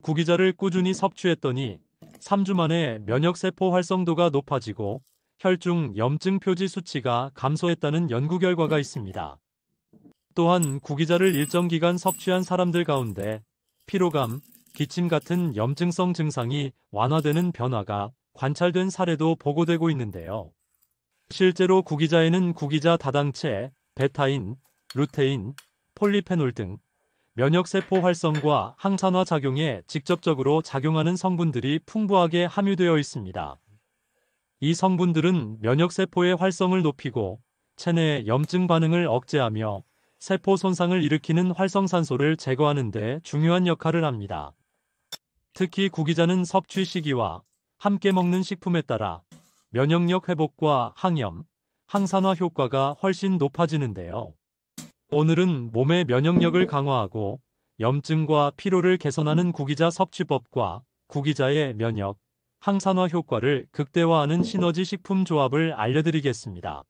구기자를 꾸준히 섭취했더니 3주 만에 면역세포 활성도가 높아지고 혈중 염증 표지 수치가 감소했다는 연구 결과가 있습니다. 또한 구기자를 일정 기간 섭취한 사람들 가운데 피로감, 기침 같은 염증성 증상이 완화되는 변화가 관찰된 사례도 보고되고 있는데요. 실제로 구기자에는 구기자 다당체, 베타인, 루테인, 폴리페놀 등 면역세포 활성과 항산화 작용에 직접적으로 작용하는 성분들이 풍부하게 함유되어 있습니다. 이 성분들은 면역세포의 활성을 높이고 체내 염증 반응을 억제하며 세포 손상을 일으키는 활성산소를 제거하는 데 중요한 역할을 합니다. 특히 구기자는 섭취 시기와 함께 먹는 식품에 따라 면역력 회복과 항염, 항산화 효과가 훨씬 높아지는데요. 오늘은 몸의 면역력을 강화하고 염증과 피로를 개선하는 구기자 섭취법과 구기자의 면역, 항산화 효과를 극대화하는 시너지 식품 조합을 알려드리겠습니다.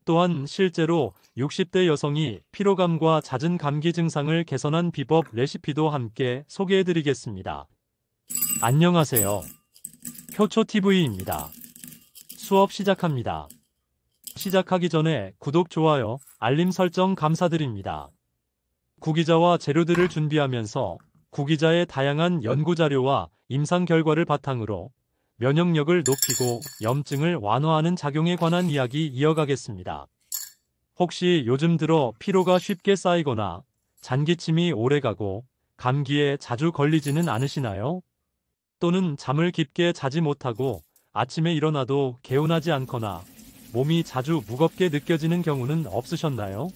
또한 실제로 60대 여성이 피로감과 잦은 감기 증상을 개선한 비법 레시피도 함께 소개해드리겠습니다. 안녕하세요. 효초TV입니다. 수업 시작합니다. 시작하기 전에 구독, 좋아요, 알림 설정 감사드립니다. 구기자와 재료들을 준비하면서 구기자의 다양한 연구자료와 임상 결과를 바탕으로 면역력을 높이고 염증을 완화하는 작용에 관한 이야기 이어가겠습니다. 혹시 요즘 들어 피로가 쉽게 쌓이거나 잔기침이 오래가고 감기에 자주 걸리지는 않으시나요? 또는 잠을 깊게 자지 못하고 아침에 일어나도 개운하지 않거나 몸이 자주 무겁게 느껴지는 경우는 없으셨나요?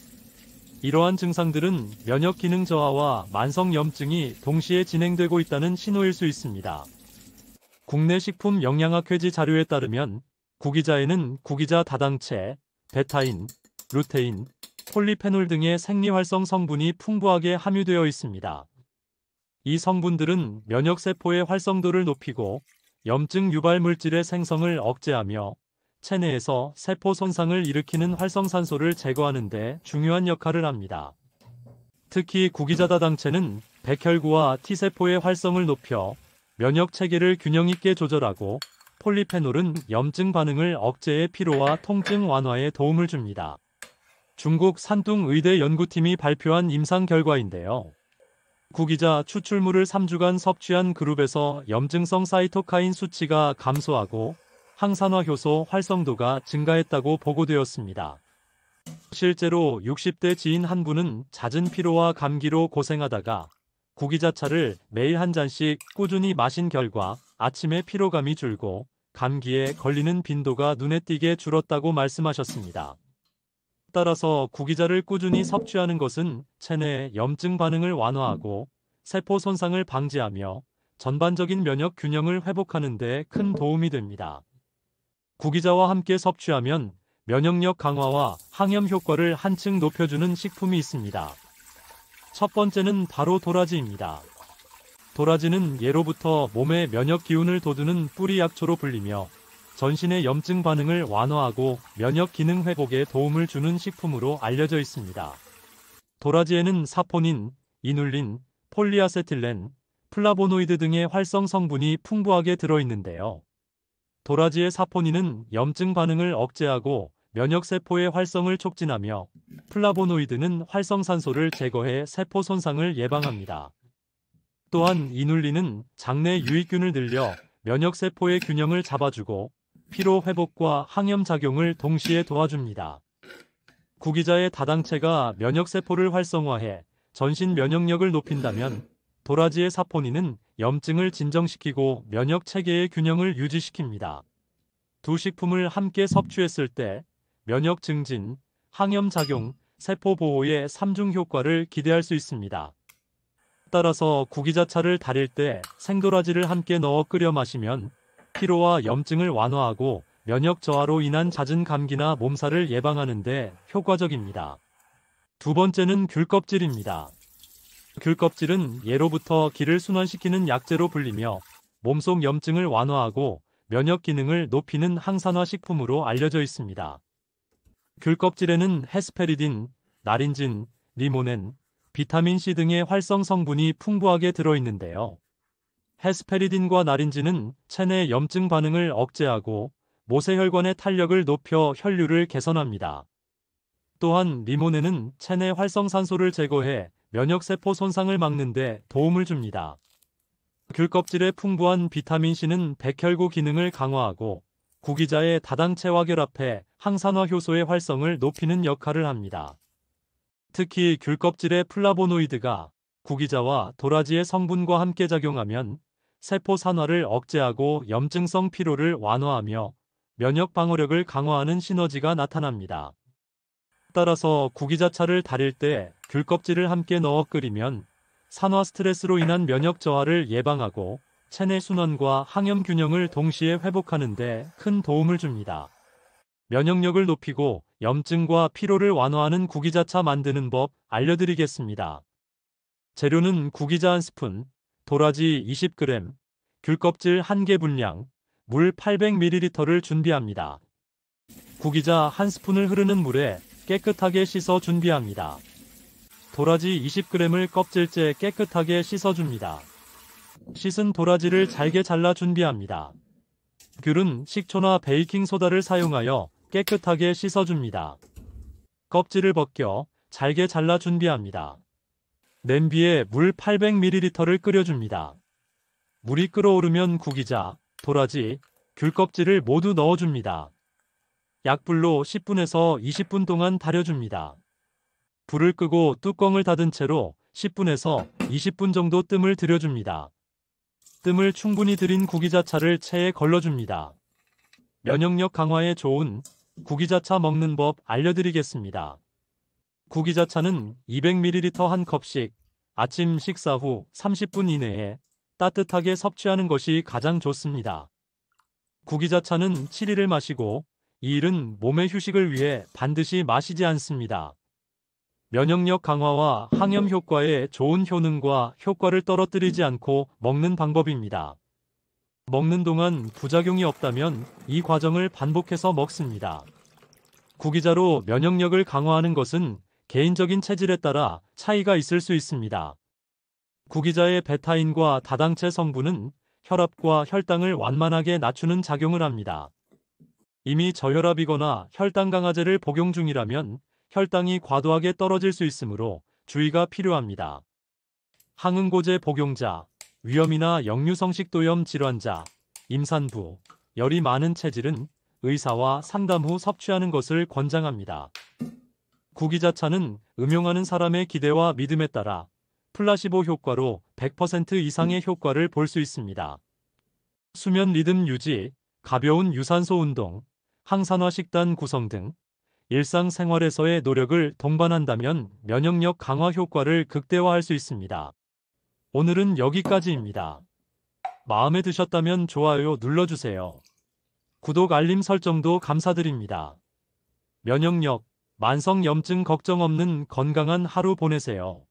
이러한 증상들은 면역 기능 저하와 만성 염증이 동시에 진행되고 있다는 신호일 수 있습니다. 국내 식품 영양학 회지 자료에 따르면 구기자에는 구기자 다당체, 베타인, 루테인, 폴리페놀 등의 생리활성 성분이 풍부하게 함유되어 있습니다. 이 성분들은 면역세포의 활성도를 높이고 염증 유발 물질의 생성을 억제하며 체내에서 세포 손상을 일으키는 활성산소를 제거하는 데 중요한 역할을 합니다. 특히 구기자 다당체는 백혈구와 T세포의 활성을 높여 면역 체계를 균형 있게 조절하고 폴리페놀은 염증 반응을 억제해 피로와 통증 완화에 도움을 줍니다. 중국 산둥의대 연구팀이 발표한 임상 결과인데요. 구기자 추출물을 3주간 섭취한 그룹에서 염증성 사이토카인 수치가 감소하고 항산화 효소 활성도가 증가했다고 보고되었습니다. 실제로 60대 지인 한 분은 잦은 피로와 감기로 고생하다가 구기자차를 매일 한 잔씩 꾸준히 마신 결과 아침에 피로감이 줄고 감기에 걸리는 빈도가 눈에 띄게 줄었다고 말씀하셨습니다. 따라서 구기자를 꾸준히 섭취하는 것은 체내 염증 반응을 완화하고 세포 손상을 방지하며 전반적인 면역 균형을 회복하는 데 큰 도움이 됩니다. 구기자와 함께 섭취하면 면역력 강화와 항염 효과를 한층 높여주는 식품이 있습니다. 첫 번째는 바로 도라지입니다. 도라지는 예로부터 몸의 면역 기운을 돋우는 뿌리 약초로 불리며 전신의 염증 반응을 완화하고 면역 기능 회복에 도움을 주는 식품으로 알려져 있습니다. 도라지에는 사포닌, 이눌린, 폴리아세틸렌, 플라보노이드 등의 활성 성분이 풍부하게 들어있는데요. 도라지의 사포닌은 염증 반응을 억제하고 면역세포의 활성을 촉진하며 플라보노이드는 활성산소를 제거해 세포 손상을 예방합니다. 또한 이눌린은 장내 유익균을 늘려 면역세포의 균형을 잡아주고 피로 회복과 항염 작용을 동시에 도와줍니다. 구기자의 다당체가 면역세포를 활성화해 전신 면역력을 높인다면 도라지의 사포닌은 염증을 진정시키고 면역 체계의 균형을 유지시킵니다. 두 식품을 함께 섭취했을 때 면역 증진, 항염 작용, 세포 보호의 3중 효과를 기대할 수 있습니다. 따라서 구기자차를 달일 때 생도라지를 함께 넣어 끓여 마시면 피로와 염증을 완화하고 면역 저하로 인한 잦은 감기나 몸살을 예방하는 데 효과적입니다. 두 번째는 귤껍질입니다. 귤껍질은 예로부터 기를 순환시키는 약재로 불리며 몸속 염증을 완화하고 면역 기능을 높이는 항산화 식품으로 알려져 있습니다. 귤껍질에는 헤스페리딘, 나린진, 리모넨, 비타민C 등의 활성 성분이 풍부하게 들어있는데요. 헤스페리딘과 나린지는 체내 염증 반응을 억제하고 모세혈관의 탄력을 높여 혈류를 개선합니다. 또한 리모네는 체내 활성산소를 제거해 면역세포 손상을 막는 데 도움을 줍니다. 귤껍질에 풍부한 비타민C는 백혈구 기능을 강화하고 구기자의 다당체와 결합해 항산화 효소의 활성을 높이는 역할을 합니다. 특히 귤껍질의 플라보노이드가 구기자와 도라지의 성분과 함께 작용하면 세포 산화를 억제하고 염증성 피로를 완화하며 면역 방어력을 강화하는 시너지가 나타납니다. 따라서 구기자차를 달일 때 귤껍질을 함께 넣어 끓이면 산화 스트레스로 인한 면역 저하를 예방하고 체내 순환과 항염 균형을 동시에 회복하는 데 큰 도움을 줍니다. 면역력을 높이고 염증과 피로를 완화하는 구기자차 만드는 법 알려드리겠습니다. 재료는 구기자 1스푼, 도라지 20g, 귤껍질 1개 분량, 물 800ml를 준비합니다. 구기자 1스푼을 흐르는 물에 깨끗하게 씻어 준비합니다. 도라지 20g을 껍질째 깨끗하게 씻어줍니다. 씻은 도라지를 잘게 잘라 준비합니다. 귤은 식초나 베이킹소다를 사용하여 깨끗하게 씻어줍니다. 껍질을 벗겨 잘게 잘라 준비합니다. 냄비에 물 800ml를 끓여줍니다. 물이 끓어오르면 구기자, 도라지, 귤껍질을 모두 넣어줍니다. 약불로 10분에서 20분 동안 달여줍니다. 불을 끄고 뚜껑을 닫은 채로 10분에서 20분 정도 뜸을 들여줍니다. 뜸을 충분히 들인 구기자차를 체에 걸러줍니다. 면역력 강화에 좋은 구기자차 먹는 법 알려드리겠습니다. 구기자차는 200ml 한 컵씩 아침 식사 후 30분 이내에 따뜻하게 섭취하는 것이 가장 좋습니다. 구기자차는 7일을 마시고 2일은 몸의 휴식을 위해 반드시 마시지 않습니다. 면역력 강화와 항염 효과에 좋은 효능과 효과를 떨어뜨리지 않고 먹는 방법입니다. 먹는 동안 부작용이 없다면 이 과정을 반복해서 먹습니다. 구기자로 면역력을 강화하는 것은 개인적인 체질에 따라 차이가 있을 수 있습니다. 구기자의 베타인과 다당체 성분은 혈압과 혈당을 완만하게 낮추는 작용을 합니다. 이미 저혈압이거나 혈당 강화제를 복용 중이라면 혈당이 과도하게 떨어질 수 있으므로 주의가 필요합니다. 항응고제 복용자, 위염이나 역류성식도염 질환자, 임산부, 열이 많은 체질은 의사와 상담 후 섭취하는 것을 권장합니다. 구기자차는 음용하는 사람의 기대와 믿음에 따라 플라시보 효과로 100% 이상의 효과를 볼 수 있습니다. 수면 리듬 유지, 가벼운 유산소 운동, 항산화 식단 구성 등 일상생활에서의 노력을 동반한다면 면역력 강화 효과를 극대화할 수 있습니다. 오늘은 여기까지입니다. 마음에 드셨다면 좋아요 눌러주세요. 구독 알림 설정도 감사드립니다. 면역력, 만성 염증 걱정 없는 건강한 하루 보내세요.